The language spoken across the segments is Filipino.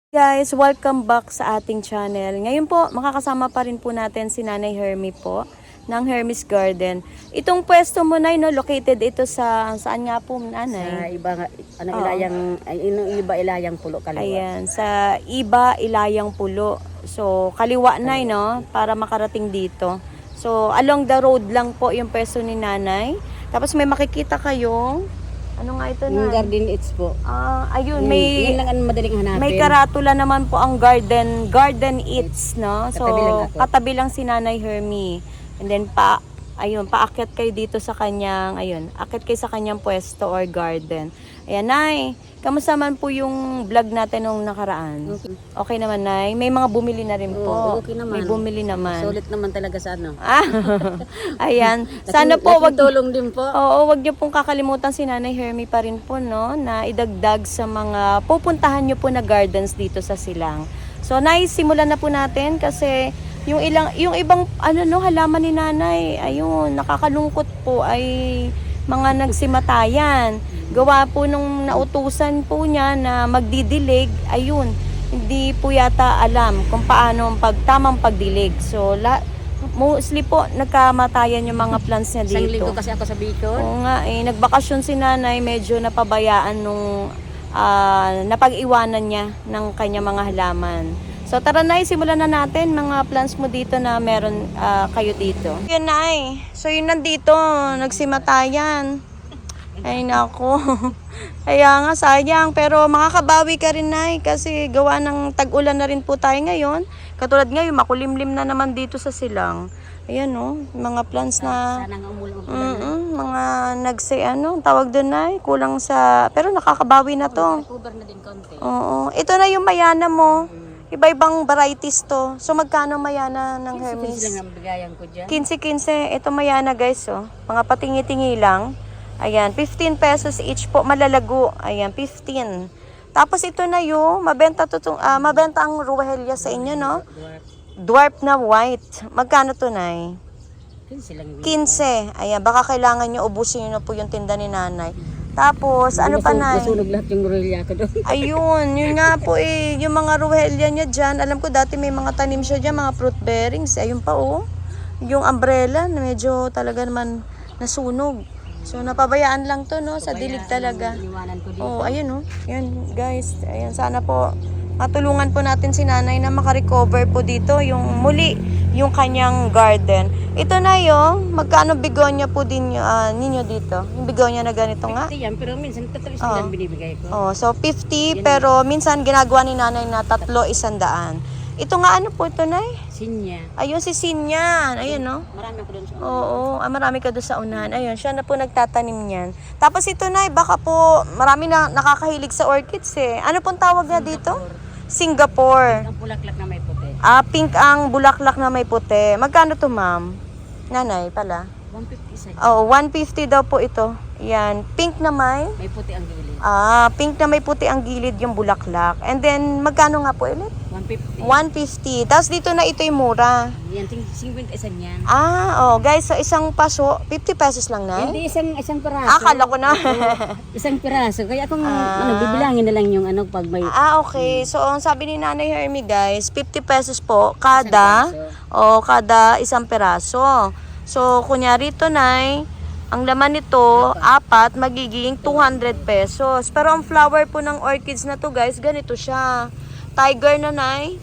Guys, welcome back sa ating channel. Ngayon po, makakasama pa rin po natin si Nanay Hermy po ng Hermy's Garden. Itong pwesto mo na, no, located ito saan nga po, Sa Nanay? iba iba ilayang pulo kaliwa. Ayan, sa Iba Ilayang Pulo. So, kaliwa na, no, para makarating dito. So, along the road lang po yung pwesto ni Nanay. Tapos may makikita kayong, ano nga ito, Yung Nay? garden eats po. Ayun, Yan lang ang madaling hanapin. may karatula naman po ang Garden Eats, no? So, Katabi lang ako. katabi lang si Nanay Hermy. And then, paakyat kayo dito sa kanyang, akyat kayo sa kanyang pwesto or garden. Ayan, Nay, kamusta man po yung vlog natin nung nakaraan? Okay. Okay naman, Nay? May mga bumili na rin po. Oo, okay naman. May bumili naman. Sulit naman talaga sa ano. Ayan. Sana po, wag tulong din po. Oo, wag niyo pong kakalimutan si Nanay Hermy pa rin po, no, na idagdag sa mga pupuntahan niyo po na gardens dito sa Silang. So, simulan na po natin kasi yung ibang halaman ni Nanay, ayun, nakakalungkot po ay mga nagsimatayan. Gawa po nung nautusan po niya na magdidilig, ayun, hindi po yata alam kung paano ang tamang pagdilig. So, mostly po nagkamatayan yung mga plants niya dito. Isang linggo kasi ako sa Bicol. Oo nga, nagbakasyon si Nanay, medyo napabayaan nung napag-iwanan niya ng kanya mga halaman. So tara, Nay, simulan na natin mga plants mo dito na meron kayo dito. Yun, Nay. So yun nandito, nagsimatayan. Ay nako. Kaya nga sayang, pero makakabawi ka rin, Nay, kasi gawa ng tag-ulan na rin po tayo ngayon. Katulad ngayon, makulimlim na naman dito sa Silang. Ayan, no, mga plants na Sana nga umulan. mga tawag doon, Nay, kulang sa, pero nakakabawi na to. Cover na din konti. Oo, ito na yung mayana mo. Iba-ibang varieties to. So magkano mayana ng Hermes? Sila nga bigayan ko dyan. 15-15. Ito mayana, guys, oh. Mga patingi-tingi lang. Ayan, 15 pesos each po, malalago. Ayan, 15. Tapos ito na yung mabenta ang Ruhelia sa inyo, no? Dwarf na white. Magkano to, Nay? 15. Ayan, baka kailangan nyo ubusin nyo na po yung tinda ni Nanay. Tapos, ano pa, Nay? Nasunog lahat yung Rorelia ko doon. Ayun, yun nga po yung mga Ruhelia niya dyan. Alam ko dati may mga tanim siya dyan, mga fruit bearings. Ayun pa, oh. Yung umbrella, medyo talaga naman nasunog. So, napabayaan lang to, no? Sa dilig talaga. Oh, ayun, oh. Yan, guys. Ayan, sana po matulungan po natin si Nanay na makarecover po dito yung muli, yung kanyang garden. Ito na yung, magkano bigonya po din ninyo dito? Yung bigonya na ganito nga? 50 yan, pero minsan tatalis lang binibigay ko. Oh, so 50, pero minsan ginagawa ni Nanay na 300. Ito nga, ano po ito, Nay? Sinya. Ayun, si Sinyan. Ayun, no? Marami ako doon sa Oo, marami ka doon sa unahan. Ayun, siya na po nagtatanim niyan. Tapos ito, Nay, baka po marami na nakakahilig sa orchids eh. Ano pong tawag niya dito? Singapore. Ang bulaklak na may puti. Pink ang bulaklak na may puti. Magkano to, ma'am? Nanay pala. 150 isa. Oo, 150 daw po ito. Yan. Pink na may? May puti ang gilid. Pink na may puti ang gilid yung bulaklak. And then, magkano nga po ulit? 150. 150. Tapos dito na ito yung mura. Yan, 50 isa niyan. Guys, so isang paso, 50 pesos lang, na? Hindi, isang piraso. Akala ko na. Isang piraso. Kaya kung bibilangin na lang yung pag may... Okay. So, ang sabi ni Nanay Hermy, guys, 50 pesos po kada, Isang kada isang peraso. So, kunyari ito, Nay, ang laman nito, 4, magiging 200 pesos. Pero ang flower po ng orchids na to, guys, ganito siya. Tiger na, Nay.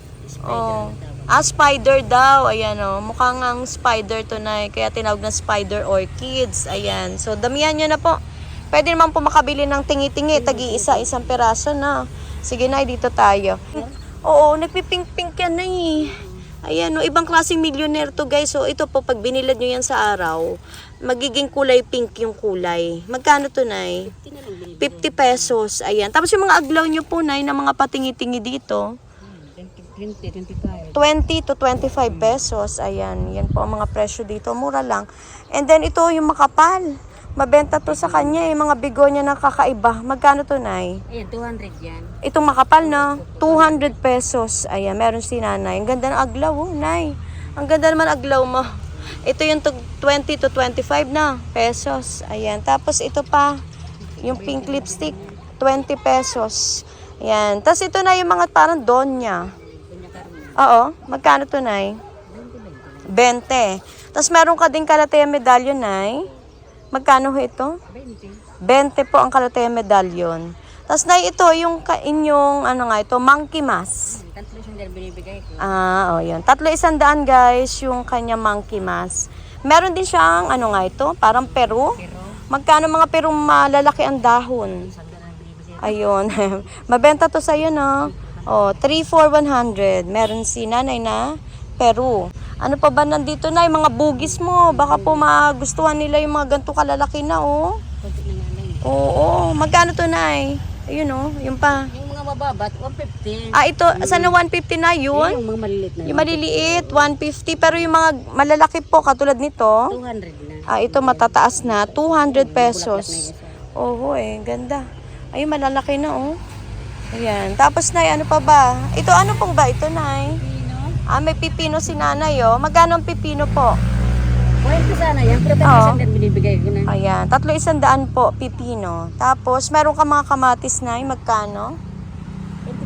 Spider daw. Ayan, oh. Mukhang ang spider to, Nay. Kaya tinawag na spider orchids. Ayan. So, damihan nyo na po. Pwede naman po makabili ng tingi-tingi. Isang peraso na. Sige, Nay, dito tayo. Oo, nagpipink-pink yan, Nay. Ayan, no, ibang klaseng millionaire to, guys. So, ito po, pag binilad nyo yan sa araw, magiging kulay pink yung kulay. Magkano to, Nay? 50 pesos. Ayan. Tapos yung mga aglaw nyo po, Nay, na mga patingi-tingi dito, 25. 20 to 25 pesos. Ayan. Yan po ang mga presyo dito. Mura lang. And then, ito yung makapal. Mabenta to sa kanya, mga bigonya na kakaiba. Magkano to, Nay? Ayan, 200 yan. Itong makapal na 200 pesos. Ayan, meron si Nanay. Ang ganda ng aglaw, oh, Nay. Ang ganda naman aglaw mo. Ito yung 20 to 25 na pesos. Ayan, tapos ito pa, yung pink lipstick, 20 pesos. Ayan. Tapos ito na yung mga parang donya. Oo. Magkano to, Nay? 20. Tapos meron ka din Kalatea medallion, Nay. Magkano ho ito? 20 po ang Kalatea medallion. Tapos, Nay, ito yung inyong, ano nga ito, monkey mask. Tatlo siyang binibigay ko. Yun. 300 guys, yung kanya monkey mask. Meron din siyang, ano nga ito, parang Peru. Magkano mga Peru malalaki ang dahon? Ayun. Mabenta to sa'yo, no? 3 for 100. Meron si nanay na Peru. Ano pa ba nandito na? Yung mga bugis mo. Baka po magustuhan nila yung mga ganito kalalaki na, oh. Oo. Magkano to, Nay? Ayun, oh. Yung pa. Yung mga mababat, 150. Ito. Saan na 150 na yun? Yung mga maliliit na. Yung maliliit, 150. Pero yung mga malalaki po, katulad nito, 200 na. ito matataas na, 200 pesos. Oo, ganda. Ayun, malalaki na, oh. Ayan. Tapos, Nay, ano pa ba? Ito, ano pong ba ito, Nay? May pipino si nanay, oh. Magkano ang pipino po? Pwede sana yan, pero Oo. 300 binibigay ko na. Ayan, 300 po, pipino. Tapos, meron ka mga kamatis, Nay. Magkano?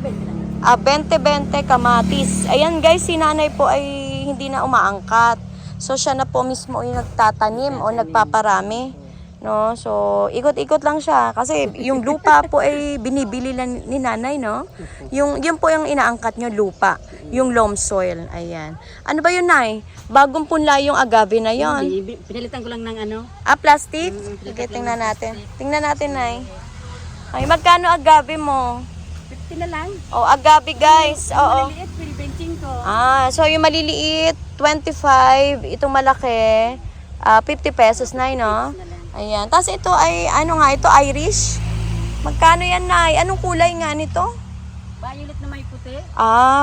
20 lang. 20-20 kamatis. Ayan, guys, si nanay po ay hindi na umaangkat. So, siya na po mismo yung nagtatanim o nagpaparami. No? So, ikot-ikot lang siya. Kasi yung lupa po ay binibili lang ni nanay, no? Yun po yung inaangkat nyo, lupa. Yung loam soil. Ayan. Ano ba yun, Nay? Bagong punla yung agave na yon. Hindi, pinalitan ko lang ng ano. Plastic? Sige, tingnan natin. Tingnan natin, Nay. Ay, magkano agave mo? 50 na lang. Agave, guys. Oo. Maliliit, pinibenching ko. So yung maliliit, 25. Itong malaki, 50 pesos, Nay, no? Ayan. Tapos ito ay, ano nga, ito Irish. Magkano yan, Nay? Anong kulay nga nito? Violet na may puti.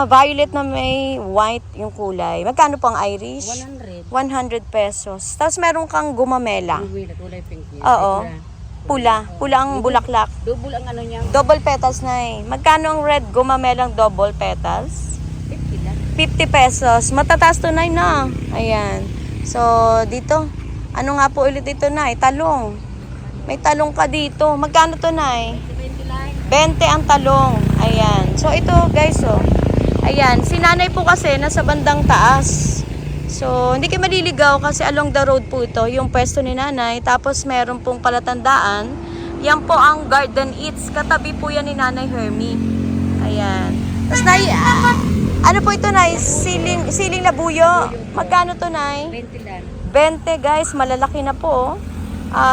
Violet na may white yung kulay. Magkano po ang Irish? 100. 100 pesos. Tapos meron kang gumamela. Kulay pink yun. Oo. Pula. Pula ang bulaklak. Double ang ano niya. Double petals, Nay. Magkano ang red gumamelang double petals? 50 lang. 50 pesos. Matataas to, Nay, na. Ayan. So, dito. Ano nga po ulit ito, Nay? Talong. May talong ka dito. Magkano to, Nay? 20 lang. 20 ang talong. Ayan. So, ito, guys, oh. Ayan. Si nanay po kasi nasa bandang taas. So, hindi kayo maliligaw kasi along the road po ito, yung pwesto ni nanay. Tapos, meron pong palatandaan. Yan po ang Garden Eats. Katabi po yan ni Nanay Hermie. Ayan. Tapos, Nay, ano po ito, Nay? Siling labuyo. Magkano to, Nay? 20 lang. 20, guys. Malalaki na po, oh.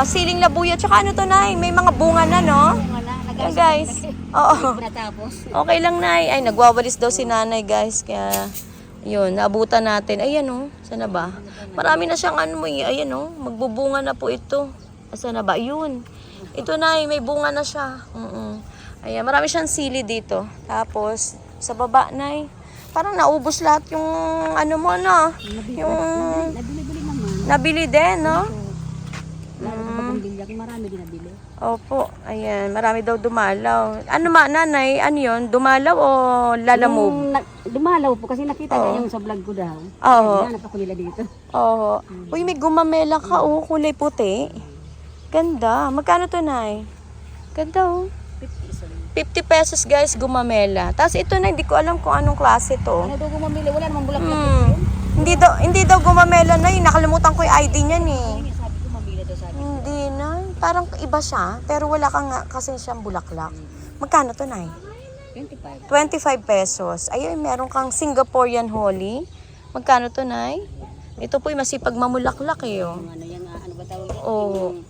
Siling labuyo. Tsaka ano to, Nay? May mga bunga na, no? Yan, guys. Oo. Natapos. Okay lang, Nay. Ay, nagwawalis daw si nanay, guys. Kaya, yun, naabutan natin. Ayan, oh. Saan na ba? Marami na siyang ano mo, ayan, oh. Magbubunga na po ito. Saan na ba? Yun. Ito, Nay. May bunga na siya. Ayan, marami siyang sili dito. Tapos, sa baba, Nay. Parang naubos lahat yung, ano mo, no? Yung, Nabili-bili naman. nabili din, no? Marami din nabili. Opo, ayan. Marami daw dumalaw. Ano nanay? Ano yun? Dumalaw o lalamove? Dumalaw po kasi nakita niya yung sa vlog ko daw. Oo. Hanap ako nila dito. Oo. Uy, may gumamela ka, oh. Kulay puti. Ganda. Magkano to, Nay? Ganda, oh. 50 pesos, guys, gumamela. Tapos ito na, hindi ko alam kung anong klase to. Ano daw mamili? Wala namang bulaklak. Hindi daw gumamela na, nakalimutan ko yung ID niyan, eh. Sabi ko mamili daw sabi. Hindi na. Parang iba siya, pero wala kang kasi siyang bulaklak. Magkano to, Nay? 25. 25 pesos. Ayun, meron kang Singaporean holly. Magkano to, Nay? Ito po'y masipag mamulaklak, eh, oh. Ano yung ano ba tawag? Oo.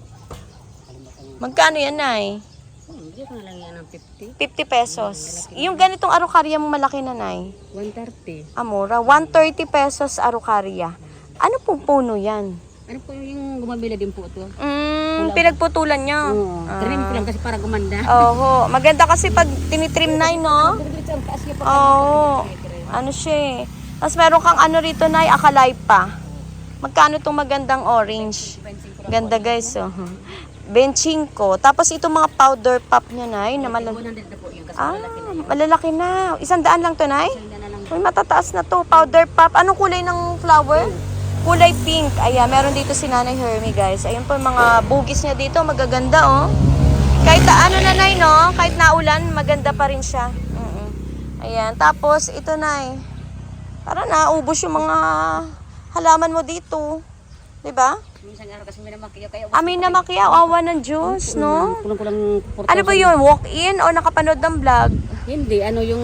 Magkano yan, Nay? Hindi ko na lang yan ng 50. 50 pesos. Yung ganitong arukarya mo malaki na, Nay? 130. Amora, 130 pesos arukarya. Ano pong puno yan? Ano po yung gumabila din po ito? Pinagputulan niya. Oo. Trim ko lang kasi para gumanda. Oo. Maganda kasi pag tinitrim, Nay, no? Oo. Ano siya, eh. Tapos meron kang ano rito, Nay, akalay pa. Magkano itong magandang orange? Ganda, guys, oh. 25. Tapos itong mga powder pop niya, Nay, na 100 na po yung kasi malalaki na. 100 lang to, Nay? Ganda na lang. Uy, matataas na to. Powder pop. Anong kulay ng flower? Kulay pink. Ayan, meron dito si Nanay Hermie, guys. Ayun po yung mga bugis niya dito. Magaganda, oh. Kahit ano nanay, no? Kahit naulan, maganda pa rin siya. Ayan. Tapos, ito nay. Para naubos yung mga halaman mo dito. 'Di ba? Minsan araw kasi may namakiyaw kayo. Amin na makiyaw, awa ng Diyos, no? Kulang-kulang Ano ba yun? Walk-in o nakapanood ng vlog? Hindi, ano yung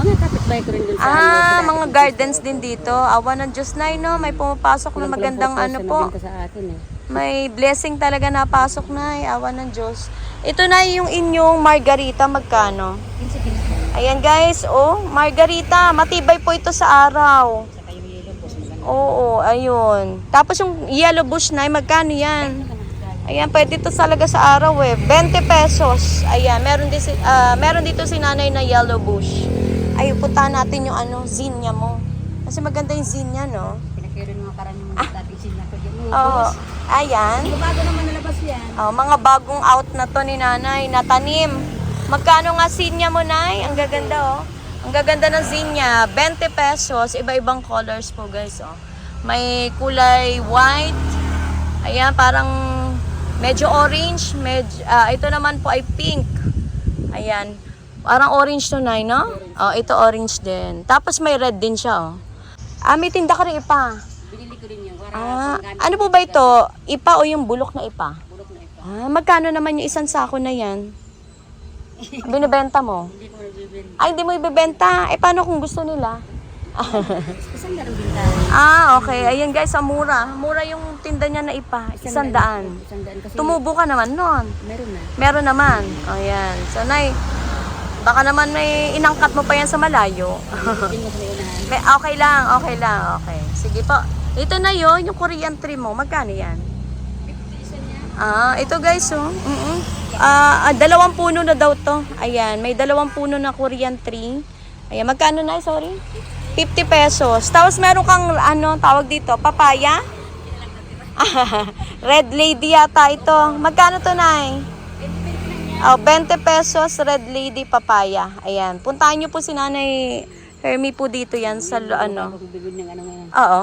mga kapitbahay ko rin dun sa Mga gardens din dito. Awa ng Diyos na no? May pumapasok na magandang ano po. Sa akin, eh. May blessing talaga na pasok na. Awa ng Diyos. Ito na yung inyong margarita. Magkano? Ayan guys, margarita. Matibay po ito sa araw. Saka yung yellow po. Oo, ayun. Tapos yung yellow bush na, magkano yan? Ayan, pwede ito talaga sa araw 20 pesos. Ayan, meron dito si nanay na yellow bush. Ay, puntahan natin yung zinnia mo. Kasi maganda yung zinnia, no? Pinakiro mga parang yung dating sila ko dyan. Oo. Ayan. Bago naman nalabas yan. Mga bagong out na to ni nanay, na tanim. Magkano nga zinnia mo, nay? Ang gaganda, Ang gaganda ng zinnia. 20 pesos. Iba-ibang colors po, guys, May kulay white. Ayan, parang medyo orange. Ito naman po ay pink. Ayan. Parang orange to, nay, no? Ito orange din. Tapos may red din siya, may tinda ka rin ipa. Binili ko rin yun. Para Ano po ba ito? Ipa o yung bulok na ipa? bulok na ipa. Magkano naman yung isang sako na yan? Binibenta mo? Hindi ko nabibili. Ay, hindi mo ibibenta. Paano kung gusto nila? Isang darang bintahan. Okay. Ayan guys, mura. Mura yung tinda niya na ipa. 100. 100 kasi Tumubo ka naman nun. meron na. Meron naman. Ayan. So, nay, baka naman may inangkat mo pa yan sa malayo. Hindi mo sa unahan. Okay lang. Okay. Sige po. Ito na yon yung Korean tree mo. Magkano yan? Ito guys, dalawang puno na daw to. Ayan, may dalawang puno na Korean tree. Ayan, magkano na? Sorry? 50 pesos. Tapos meron kang, tawag dito, papaya? Red lady yata ito. Magkano to, nay? 20 pesos, red lady papaya. Ayan, puntahan nyo po si Nanay Hermie po dito yan sa, Bibili ng ano ngayon. Oo.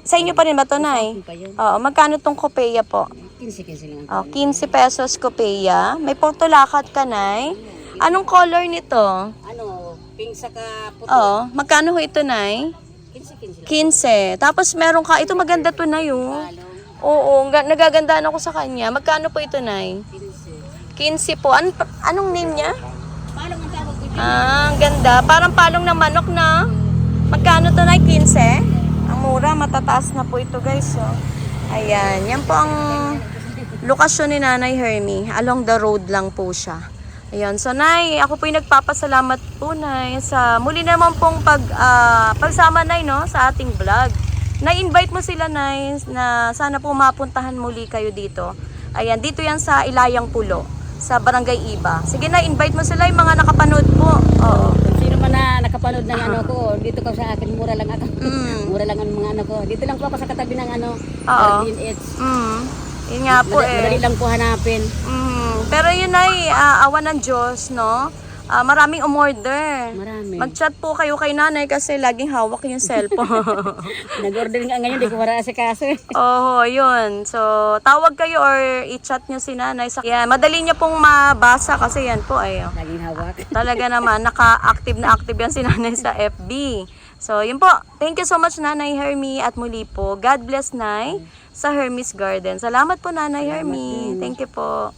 Sa inyo pa rin ba to, nay? Pa yun. Oo, magkano tong kopeya po? 15 lang. 15 pesos kopeya. May portulakat ka, nay. Anong color nito? Ano, pink saka puti. Oo. Magkano ho ito, nay? 15 lang. 15. Tapos meron ka, ito maganda to, nay, Palong, Oo, nagagandaan ako sa kanya. Magkano po ito, nay? 15. 15 po. Anong name niya? Palong ang tawag ko dyan. Ang ganda. Parang palong ng manok na. Magkano to, nay? 15? Ang mura, matataas na po ito, guys. Ayan. Yan po ang lokasyon ni Nanay Hermie. Along the road lang po siya. Ayan. So, nay, ako po yung nagpapasalamat po, nay, sa muli naman pong pagsama, nay, no, sa ating vlog. Na-invite mo sila, nay, na sana po mapuntahan muli kayo dito. Ayan, dito yan sa Ilayang Pulo, sa Barangay Iba. Sige na, invite mo sila yung mga nakapanood po. Oo. Kung sino man na nakapanood ng ano ko, dito ka sa akin, mura lang ako. Mura lang ang mga ano ko. Dito lang po ako sa katabi ng Garden Edge. Yun nga po Madali lang po hanapin. Pero yun ay awa ng Diyos, no? Maraming umorder. Marami. Mag-chat po kayo kay nanay kasi laging hawak yung cellphone. Nag-order nga ngayon, di ko marasikaso. Yun. So, tawag kayo or i-chat nyo si nanay. Yan, madali niya pong mabasa kasi yan po ay Laging hawak. talaga naman, naka-active na active yan si nanay sa FB. So, yun po. Thank you so much, Nanay Hermie. At muli po, God bless, Nay, sa Hermie's Garden. Salamat po, Nanay Hermie. Thank you po.